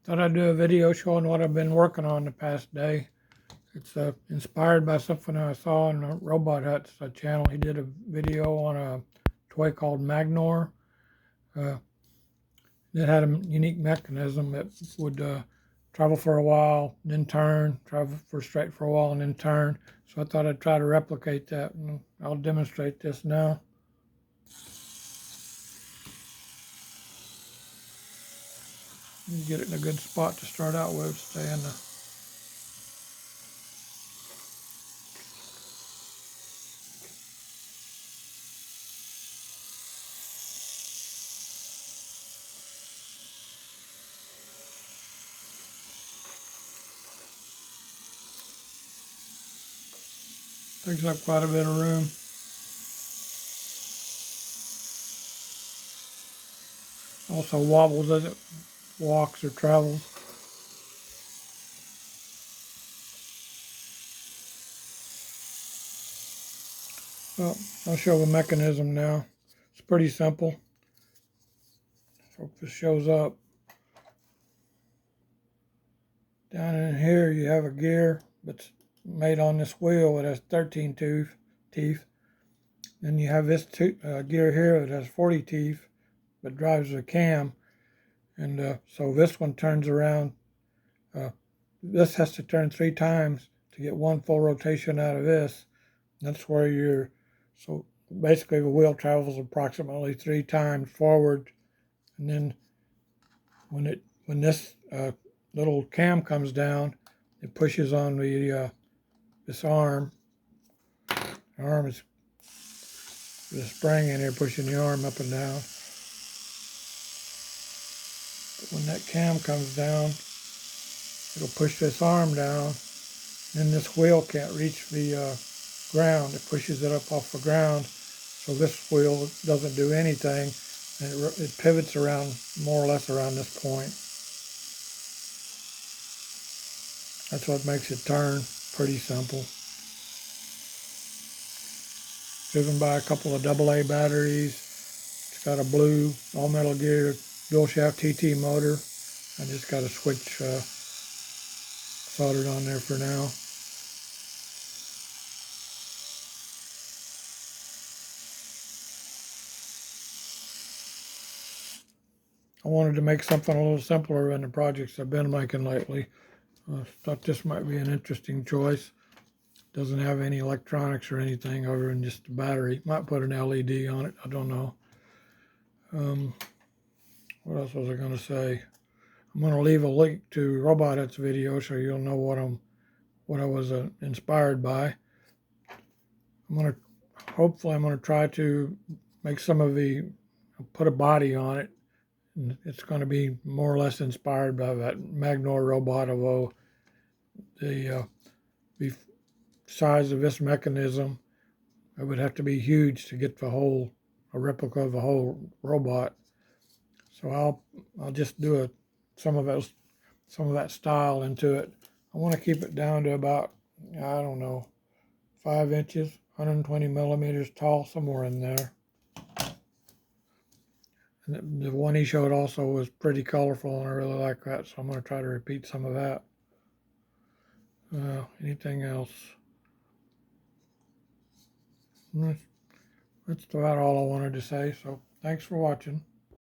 Thought I'd do a video showing what I've been working on the past day. It's inspired by something I saw on Robothut's channel. He did a video on a toy called Magnor. It had a unique mechanism that would travel for a while, then turn, travel straight for a while, and then turn. So I thought I'd try to replicate that, and I'll demonstrate this now. You get it in a good spot to start out with. Stay in the takes up quite a bit of room. Also wobbles as it walks or travels. Well, I'll show the mechanism now. It's pretty simple. Hope this shows up. Down in here you have a gear that's made on this wheel. It has 13 teeth. Then you have this gear here that has 40 teeth, but drives a cam. And so this one turns around. This has to turn 3 times to get one full rotation out of this. That's where so basically the wheel travels approximately 3 times forward, and then when this little cam comes down, it pushes on this arm. The arm is the spring in here pushing the arm up and down. When that cam comes down, it'll push this arm down. Then this wheel can't reach the ground. It pushes it up off the ground. So this wheel doesn't do anything. And it pivots around, more or less around this point. That's what makes it turn. Pretty simple. Driven by a couple of AA batteries. It's got a blue all-metal gear dual shaft TT motor. I just got a switch soldered on there for now. I wanted to make something a little simpler than the projects I've been making lately. Thought this might be an interesting choice. Doesn't have any electronics or anything other than just a battery. Might put an LED on it. I don't know. What else was I going to say? I'm going to leave a link to Robothut's video so you'll know what I was inspired by. Hopefully I'm going to try to make put a body on it. And it's going to be more or less inspired by that Magnor robot, although the size of this mechanism, it would have to be huge to get a replica of the whole robot. So I'll just do some of that style into it. I want to keep it down to about, I don't know, 5 inches, 120 millimeters tall, somewhere in there. And the one he showed also was pretty colorful, and I really like that, so I'm going to try to repeat some of that. Anything else? That's about all I wanted to say, so thanks for watching.